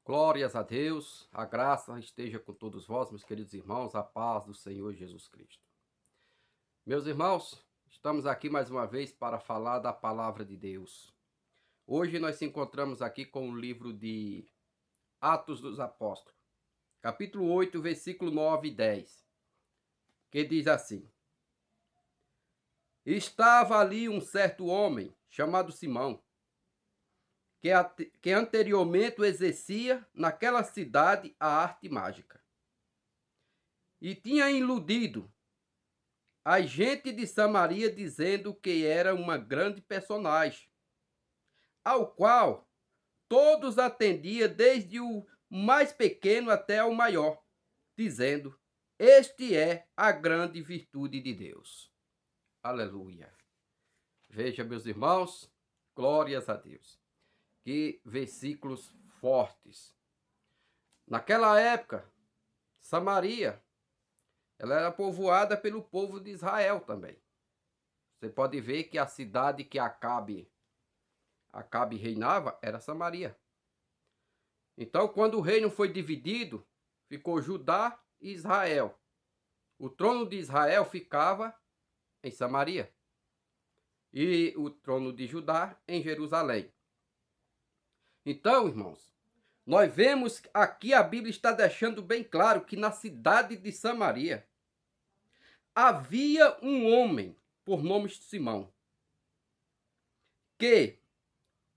Glórias a Deus, a graça esteja com todos vós, meus queridos irmãos, a paz do Senhor Jesus Cristo. Meus irmãos, estamos aqui mais uma vez para falar da palavra de Deus. Hoje nós nos encontramos aqui com o livro de Atos dos Apóstolos, capítulo 8, versículo 9 e 10, que diz assim: Estava ali um certo homem, chamado Simão, que anteriormente exercia naquela cidade a arte mágica, e tinha iludido a gente de Samaria dizendo que era uma grande personagem, ao qual todos atendiam, desde o mais pequeno até o maior, dizendo: Este é a grande virtude de Deus. Aleluia. Veja, meus irmãos, glórias a Deus. Que versículos fortes. Naquela época, Samaria, ela era povoada pelo povo de Israel também. Você pode ver que a cidade que Acabe reinava era Samaria. Então, quando o reino foi dividido, ficou Judá e Israel. O trono de Israel ficava em Samaria e o trono de Judá em Jerusalém. Então, irmãos, nós vemos aqui a Bíblia está deixando bem claro que na cidade de Samaria havia um homem por nome Simão, que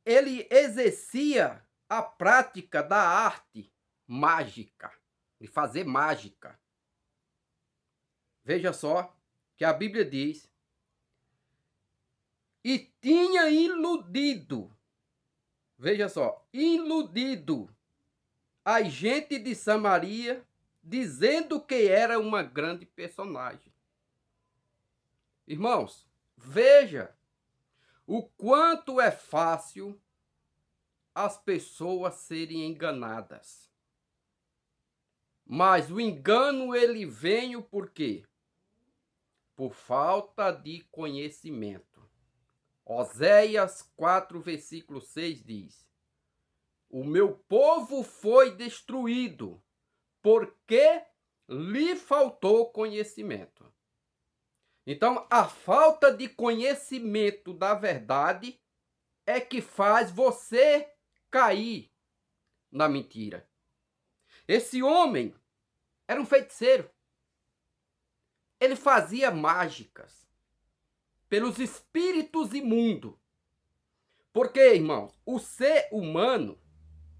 ele exercia a prática da arte mágica, de fazer mágica. Veja só que a Bíblia diz: e tinha iludido, veja só, iludido a gente de Samaria, dizendo que era uma grande personagem. Irmãos, veja o quanto é fácil as pessoas serem enganadas. Mas o engano ele vem por quê? Por falta de conhecimento. Oséias 4, versículo 6 diz: O meu povo foi destruído, porque lhe faltou conhecimento. Então, a falta de conhecimento da verdade é que faz você cair na mentira. Esse homem era um feiticeiro. Ele fazia mágicas pelos espíritos imundos. Porque, irmãos, o ser humano,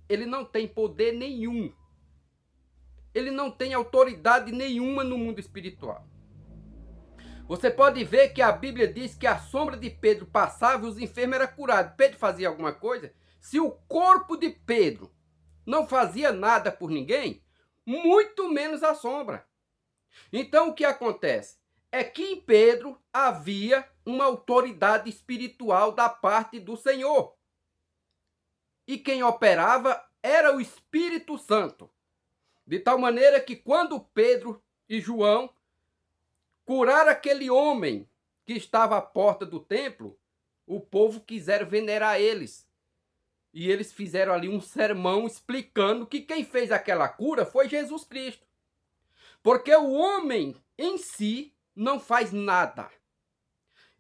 ele não tem poder nenhum. Ele não tem autoridade nenhuma no mundo espiritual. Você pode ver que a Bíblia diz que a sombra de Pedro passava e os enfermos eram curados. Pedro fazia alguma coisa? Se o corpo de Pedro não fazia nada por ninguém, muito menos a sombra. Então o que acontece? É que em Pedro havia uma autoridade espiritual da parte do Senhor. E quem operava era o Espírito Santo. De tal maneira que quando Pedro e João curaram aquele homem que estava à porta do templo, o povo quiseram venerar eles. E eles fizeram ali um sermão explicando que quem fez aquela cura foi Jesus Cristo. Porque o homem em si não faz nada.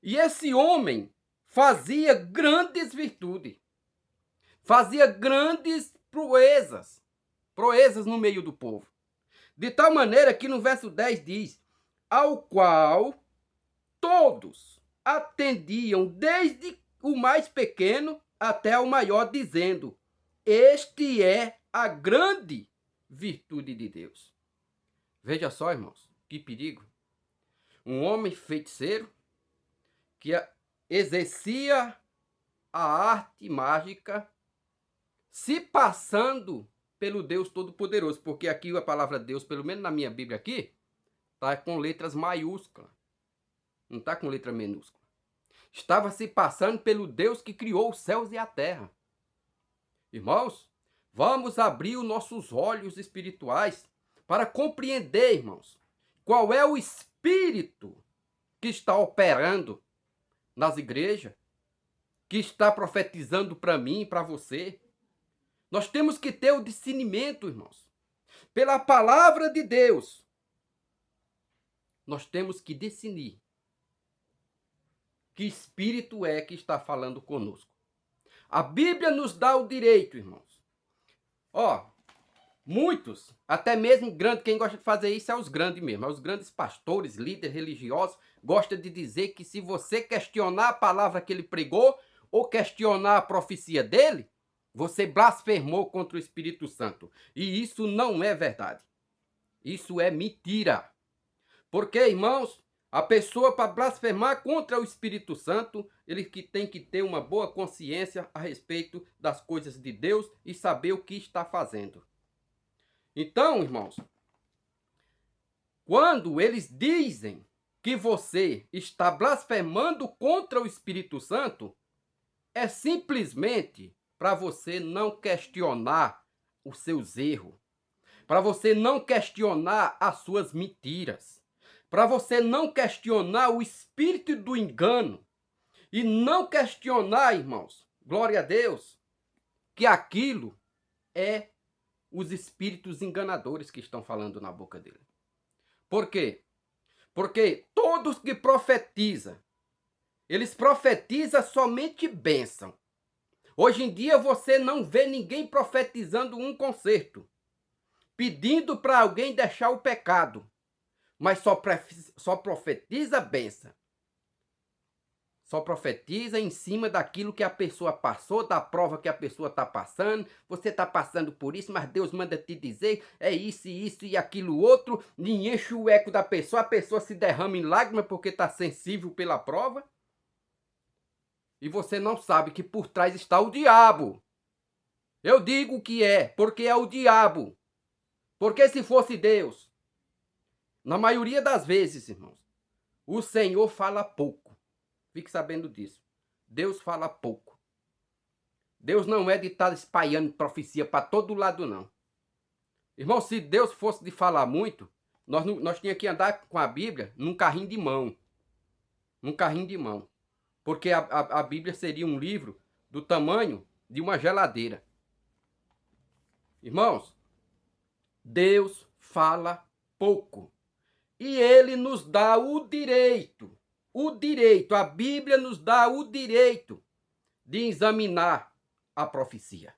E esse homem fazia grandes virtudes. Fazia grandes proezas. Proezas no meio do povo. De tal maneira que no verso 10 diz: ao qual todos atendiam, desde o mais pequeno até o maior, dizendo: este é a grande virtude de Deus. Veja só, irmãos, que perigo. Um homem feiticeiro que exercia a arte mágica, se passando pelo Deus Todo-Poderoso, porque aqui a palavra Deus, pelo menos na minha Bíblia aqui, está com letras maiúsculas, não está com letra minúscula. Estava se passando pelo Deus que criou os céus e a terra. Irmãos, vamos abrir os nossos olhos espirituais para compreender, irmãos, qual é o espírito que está operando nas igrejas, que está profetizando para mim e para você. Nós temos que ter o discernimento, irmãos. Pela palavra de Deus, nós temos que discernir que espírito é que está falando conosco. A Bíblia nos dá o direito, irmãos. Ó, muitos, até mesmo grandes, quem gosta de fazer isso é os grandes mesmo, é os grandes pastores, líderes religiosos, gosta de dizer que se você questionar a palavra que ele pregou, ou questionar a profecia dele, você blasfemou contra o Espírito Santo. E isso não é verdade. Isso é mentira. Porque, irmãos, a pessoa para blasfemar contra o Espírito Santo, ele que tem que ter uma boa consciência a respeito das coisas de Deus e saber o que está fazendo. Então, irmãos, quando eles dizem que você está blasfemando contra o Espírito Santo, é simplesmente para você não questionar os seus erros, para você não questionar as suas mentiras, para você não questionar o espírito do engano e não questionar, irmãos, glória a Deus, que aquilo é os espíritos enganadores que estão falando na boca dele. Por quê? Porque todos que profetizam, eles profetizam somente bênção. Hoje em dia você não vê ninguém profetizando um conserto, pedindo para alguém deixar o pecado, mas só profetiza bênção. Só profetiza em cima daquilo que a pessoa passou, da prova que a pessoa está passando. Você está passando por isso, mas Deus manda te dizer, é isso e aquilo outro, e enche o eco da pessoa, a pessoa se derrama em lágrimas porque está sensível pela prova. E você não sabe que por trás está o diabo. Eu digo que é, porque é o diabo. Porque se fosse Deus, na maioria das vezes, irmãos, o Senhor fala pouco. Fique sabendo disso. Deus fala pouco. Deus não é de estar espalhando profecia para todo lado, não. Irmão, se Deus fosse de falar muito, nós tínhamos que andar com a Bíblia num carrinho de mão. Num carrinho de mão. Porque a Bíblia seria um livro do tamanho de uma geladeira. Irmãos, Deus fala pouco. E Ele nos dá o direito, a Bíblia nos dá o direito de examinar a profecia.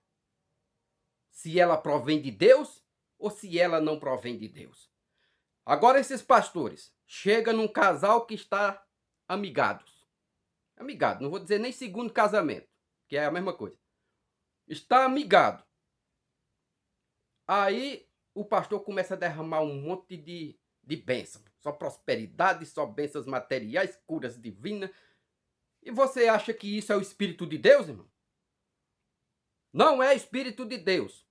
Se ela provém de Deus ou se ela não provém de Deus. Agora esses pastores chegam num casal que está amigados. Amigado, não vou dizer nem segundo casamento, que é a mesma coisa. Está amigado. Aí o pastor começa a derramar um monte de bênçãos. Só prosperidade, só bênçãos materiais, curas divinas. E você acha que isso é o Espírito de Deus, irmão? Não é Espírito de Deus.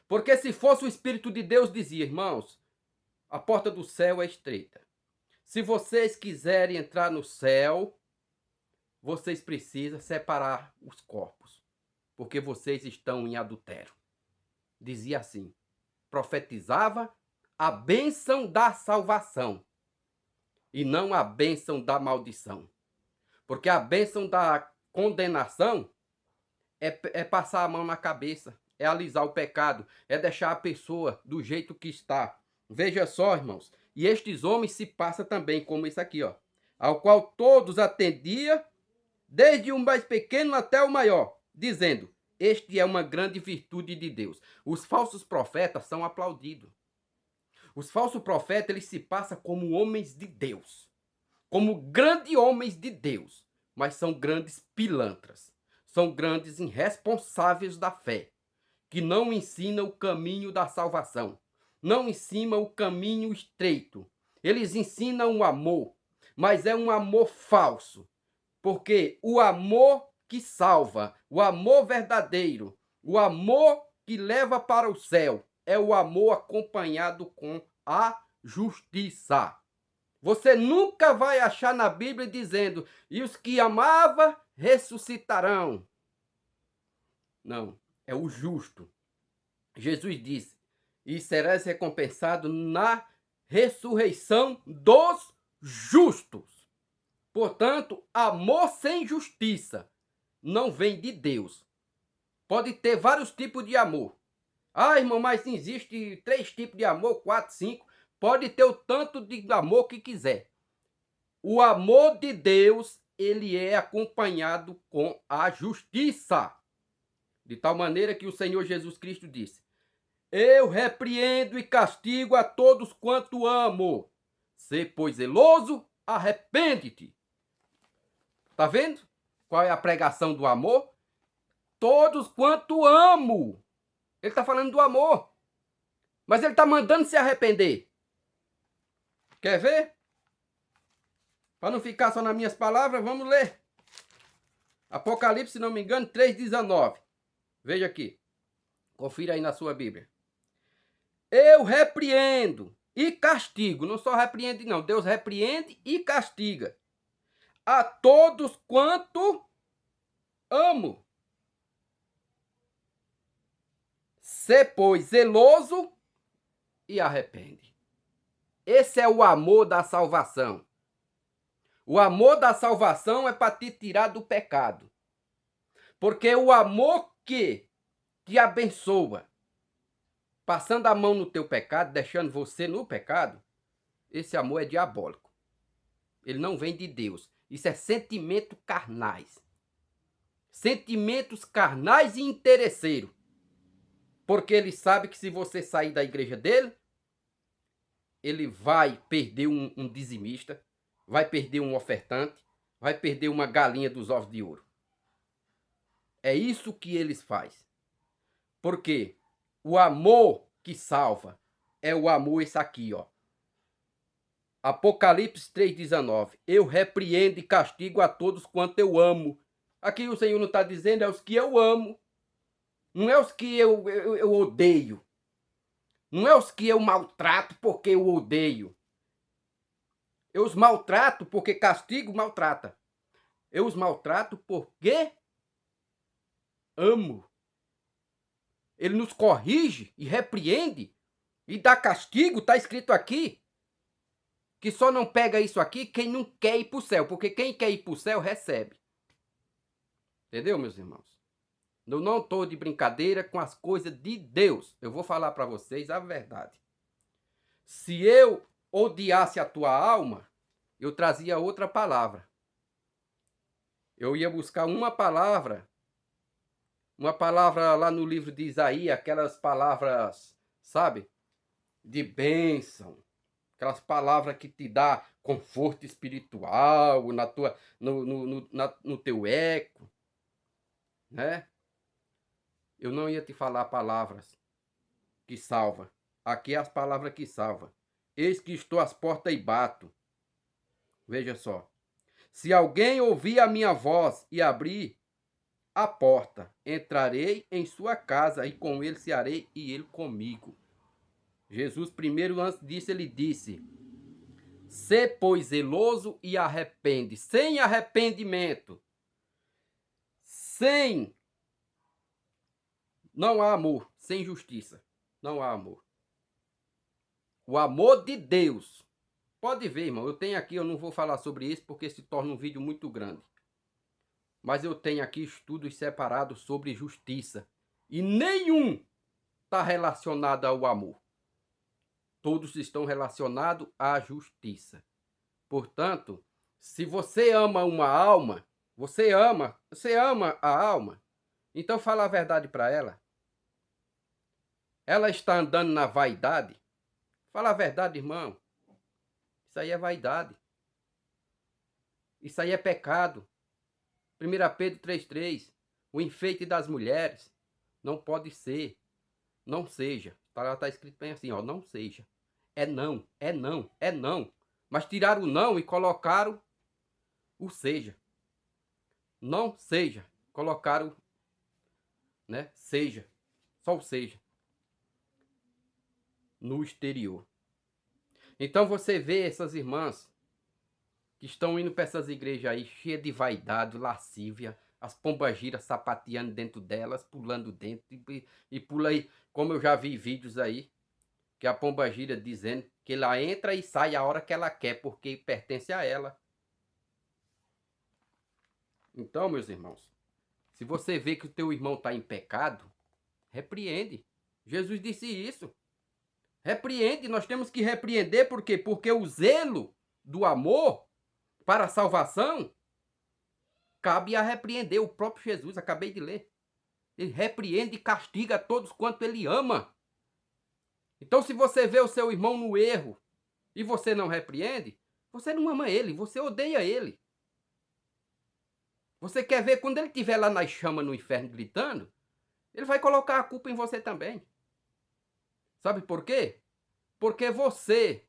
Porque se fosse o Espírito de Deus, dizia, irmãos, a porta do céu é estreita. Se vocês quiserem entrar no céu, vocês precisam separar os corpos, porque vocês estão em adultério. Dizia assim, profetizava a bênção da salvação e não a bênção da maldição. Porque a bênção da condenação é passar a mão na cabeça, é alisar o pecado, é deixar a pessoa do jeito que está. Veja só, irmãos, e estes homens se passam também, como isso aqui, ó, ao qual todos atendiam, desde o mais pequeno até o maior, dizendo, este é uma grande virtude de Deus. Os falsos profetas são aplaudidos. Os falsos profetas, eles se passam como homens de Deus, como grandes homens de Deus, mas são grandes pilantras, são grandes irresponsáveis da fé, que não ensinam o caminho da salvação, não ensinam o caminho estreito. Eles ensinam o amor, mas é um amor falso, porque o amor que salva, o amor verdadeiro, o amor que leva para o céu, é o amor acompanhado com a justiça. Você nunca vai achar na Bíblia dizendo, e os que amava ressuscitarão. Não, é o justo. Jesus disse, e serás recompensado na ressurreição dos justos. Portanto, amor sem justiça não vem de Deus. Pode ter vários tipos de amor. Ah, irmão, mas existe 3 tipos de amor, 4, 5. Pode ter o tanto de amor que quiser. O amor de Deus, ele é acompanhado com a justiça. De tal maneira que o Senhor Jesus Cristo disse: eu repreendo e castigo a todos quanto amo. Se, pois, zeloso, arrepende-te. Tá vendo qual é a pregação do amor? Todos quanto amo. Ele está falando do amor. Mas ele está mandando se arrepender. Quer ver? Para não ficar só nas minhas palavras, vamos ler. Apocalipse, se não me engano, 3,19. Veja aqui. Confira aí na sua Bíblia. Eu repreendo e castigo. Não só repreende, não. Deus repreende e castiga a todos quanto amo. Se, pois, zeloso e arrepende. Esse é o amor da salvação. O amor da salvação é para te tirar do pecado. Porque o amor que te abençoa, passando a mão no teu pecado, deixando você no pecado, esse amor é diabólico. Ele não vem de Deus. Isso é sentimento carnais. Sentimentos carnais e interesseiros. Porque ele sabe que se você sair da igreja dele, ele vai perder um dizimista, vai perder um ofertante, vai perder uma galinha dos ovos de ouro. É isso que eles fazem. Porque o amor que salva é o amor esse aqui, ó. Apocalipse 3,19. Eu repreendo e castigo a todos quanto eu amo. Aqui o Senhor não está dizendo é os que eu amo. Não é os que eu odeio. Não é os que eu maltrato porque eu odeio. Eu os maltrato porque castigo maltrata. Eu os maltrato porque amo. Ele nos corrige e repreende e dá castigo, está escrito aqui. Que só não pega isso aqui quem não quer ir para o céu, porque quem quer ir para o céu recebe. Entendeu, meus irmãos? Eu não estou de brincadeira com as coisas de Deus. Eu vou falar para vocês a verdade. Se eu odiasse a tua alma, eu trazia outra palavra. Eu ia buscar uma palavra lá no livro de Isaías, aquelas palavras, sabe, de bênção, aquelas palavras que te dá conforto espiritual no teu eco, né? Eu não ia te falar palavras que salva. Aqui é as palavras que salva. Eis que estou às portas e bato. Veja só. Se alguém ouvir a minha voz e abrir a porta, entrarei em sua casa e com ele cearei e ele comigo. Jesus primeiro, antes disso, ele disse: sê, pois, zeloso e arrepende. Sem arrependimento, não há amor. Sem justiça, não há amor. O amor de Deus. Pode ver, irmão, eu tenho aqui, eu não vou falar sobre isso porque se torna um vídeo muito grande. Mas eu tenho aqui estudos separados sobre justiça. E nenhum está relacionado ao amor. Todos estão relacionados à justiça. Portanto, se você ama uma alma, você ama a alma, então fala a verdade para ela. Ela está andando na vaidade? Fala a verdade, irmão. Isso aí é vaidade. Isso aí é pecado. 1 Pedro 3,3. O enfeite das mulheres não pode ser. Não seja. Está escrito bem assim, ó. Não seja. É não, é não, é não. Mas tiraram o não e colocaram o seja. Não seja. Colocaram, né? Seja. Só o seja. No exterior. Então você vê essas irmãs que estão indo para essas igrejas aí, cheias de vaidade, lascívia, as pombagiras sapateando dentro delas, pulando dentro e pula aí, como eu já vi vídeos aí, que a pombagira dizendo que ela entra e sai a hora que ela quer, porque pertence a ela. Então, meus irmãos, Se você vê que o teu irmão está em pecado, repreende. Jesus disse isso. Repreende, nós temos que repreender, por quê? Porque o zelo do amor para a salvação cabe a repreender. O próprio Jesus, acabei de ler. Ele repreende e castiga a todos quanto ele ama. Então, se você vê o seu irmão no erro e você não repreende, você não ama ele, você odeia ele. Você quer ver quando ele estiver lá nas chamas no inferno gritando, ele vai colocar a culpa em você também. Sabe por quê? Porque você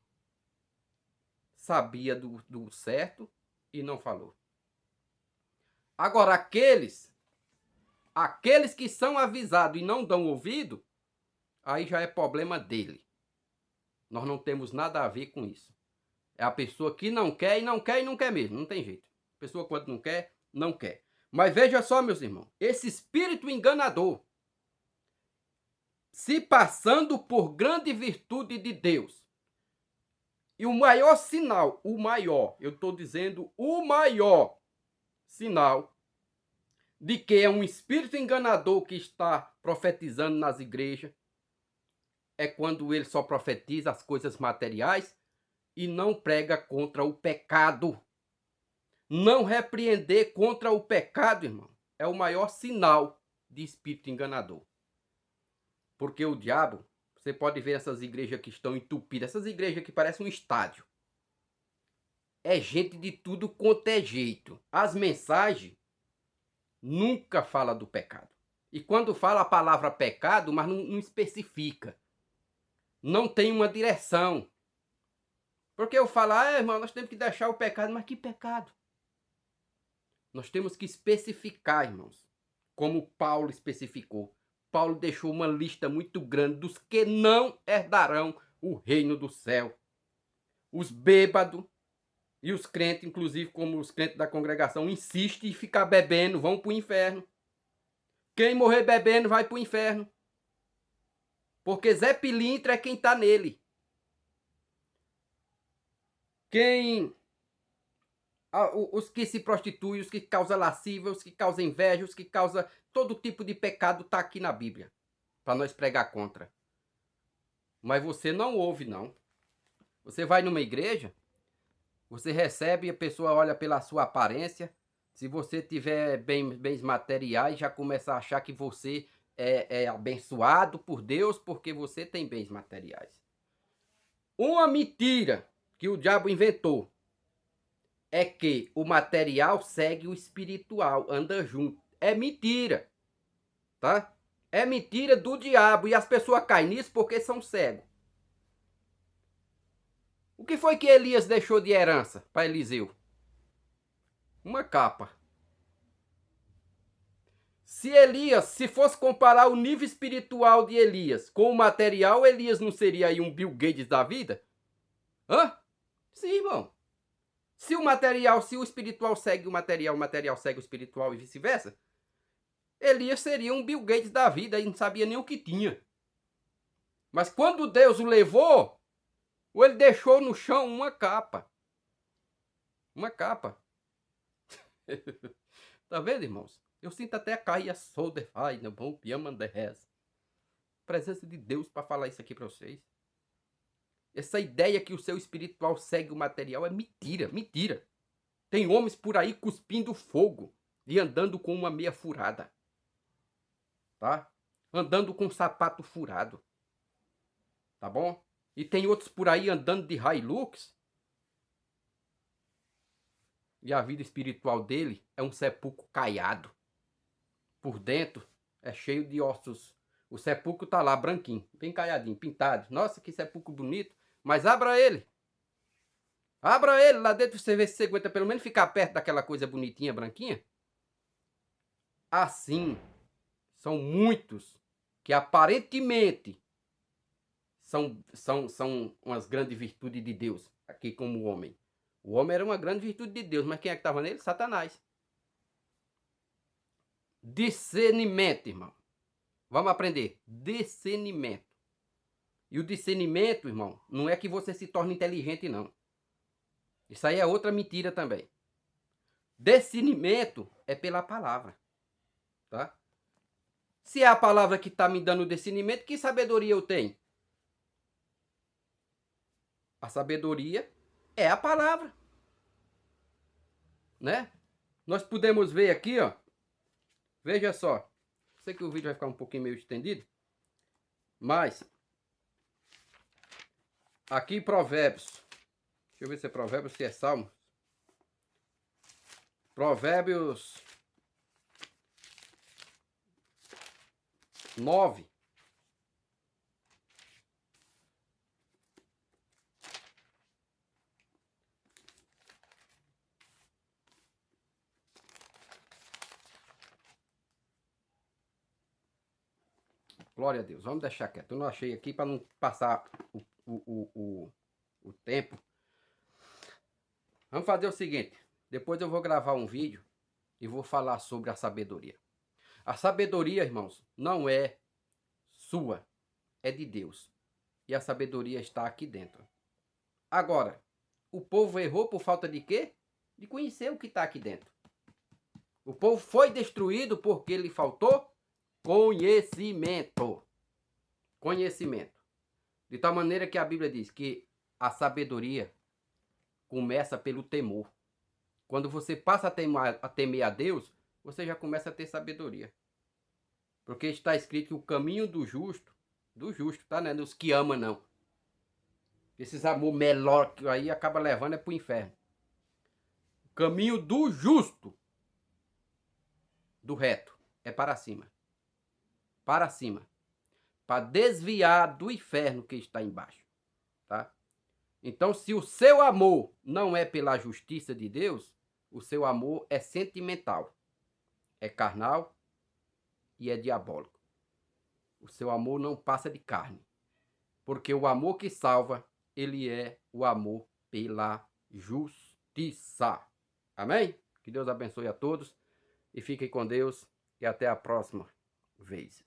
sabia do certo e não falou. Agora, aqueles que são avisados e não dão ouvido, aí já é problema dele. Nós não temos nada a ver com isso. É a pessoa que não quer e não quer e não quer mesmo. Não tem jeito. A pessoa quando não quer, não quer. Mas veja só, meus irmãos. Esse espírito enganador, se passando por grande virtude de Deus. E o maior sinal, eu estou dizendo o maior sinal de que é um espírito enganador que está profetizando nas igrejas, é quando ele só profetiza as coisas materiais e não prega contra o pecado. Não repreender contra o pecado, irmão, é o maior sinal de espírito enganador. Porque o diabo, você pode ver essas igrejas que estão entupidas, essas igrejas que parecem um estádio. É gente de tudo quanto é jeito. As mensagens nunca falam do pecado. E quando fala a palavra pecado, mas não especifica. Não tem uma direção. Porque eu falo, irmão, nós temos que deixar o pecado. Mas que pecado? Nós temos que especificar, irmãos. Como Paulo especificou. Paulo deixou uma lista muito grande dos que não herdarão o reino do céu. Os bêbados e os crentes, inclusive como os crentes da congregação, insistem em ficar bebendo, vão para o inferno. Quem morrer bebendo vai para o inferno. Porque Zé Pilintra é quem está nele. Os que se prostituem, os que causam lascívia, os que causam inveja, os que causam todo tipo de pecado está aqui na Bíblia. Para nós pregar contra. Mas você não ouve, não. Você vai numa igreja, você recebe, a pessoa olha pela sua aparência. Se você tiver bens materiais, já começa a achar que você é abençoado por Deus porque você tem bens materiais. Uma mentira que o diabo inventou é que o material segue o espiritual, anda junto. É mentira, tá? É mentira do diabo e as pessoas caem nisso porque são cegos. O que foi que Elias deixou de herança para Eliseu? Uma capa. Se fosse comparar o nível espiritual de Elias com o material, Elias não seria aí um Bill Gates da vida? Hã? Sim, irmão. Se o espiritual segue o material segue o espiritual e vice-versa, Elias seria um Bill Gates da vida e não sabia nem o que tinha. Mas quando Deus o levou, ele deixou no chão uma capa. Uma capa. Tá vendo, irmãos? Eu sinto até cair a solder, ai, não bom, piamanderrez. Presença de Deus para falar isso aqui para vocês. Essa ideia que o seu espiritual segue o material é mentira, mentira. Tem homens por aí cuspindo fogo e andando com uma meia furada. Tá? Andando com um sapato furado. Tá bom? E tem outros por aí andando de Hilux. E a vida espiritual dele é um sepulcro caiado. Por dentro é cheio de ossos. O sepulcro tá lá branquinho, bem caiadinho, pintado. Nossa, que sepulcro bonito. Mas abra ele. Abra ele lá dentro, você vê se você aguenta pelo menos ficar perto daquela coisa bonitinha, branquinha. Assim, são muitos que aparentemente são umas grandes virtudes de Deus, aqui como o homem. O homem era uma grande virtude de Deus, mas quem é que estava nele? Satanás. Discernimento, irmão. Vamos aprender. Discernimento. E o discernimento, irmão, não é que você se torne inteligente, não. Isso aí é outra mentira também. Discernimento é pela palavra. tá? Se é a palavra que está me dando discernimento, que sabedoria eu tenho? A sabedoria é a palavra, né? Nós podemos ver aqui, ó. Veja só. Sei que o vídeo vai ficar um pouquinho meio estendido, mas aqui Provérbios. Deixa eu ver se é Provérbios, se é Salmo. Provérbios 9. Glória a Deus. Vamos deixar quieto. Eu não achei aqui para não passar o tempo. Vamos fazer o seguinte. Depois eu vou gravar um vídeo e vou falar sobre a sabedoria. A sabedoria, irmãos, não é sua, é de Deus. E a sabedoria está aqui dentro. Agora, o povo errou por falta de quê? De conhecer o que está aqui dentro. O povo foi destruído porque lhe faltou conhecimento. Conhecimento. De tal maneira que a Bíblia diz que a sabedoria começa pelo temor. Quando você passa a temer a Deus, você já começa a ter sabedoria. Porque está escrito que o caminho do justo, tá? Não é dos que ama, não. Esses amor melhor que aí acaba levando é pro inferno. O caminho do justo, do reto, é para cima. Para cima. Para desviar do inferno que está embaixo. Tá? Então, se o seu amor não é pela justiça de Deus, o seu amor é sentimental, é carnal e é diabólico. O seu amor não passa de carne. Porque o amor que salva, ele é o amor pela justiça. Amém? Que Deus abençoe a todos e fiquem com Deus e até a próxima vez.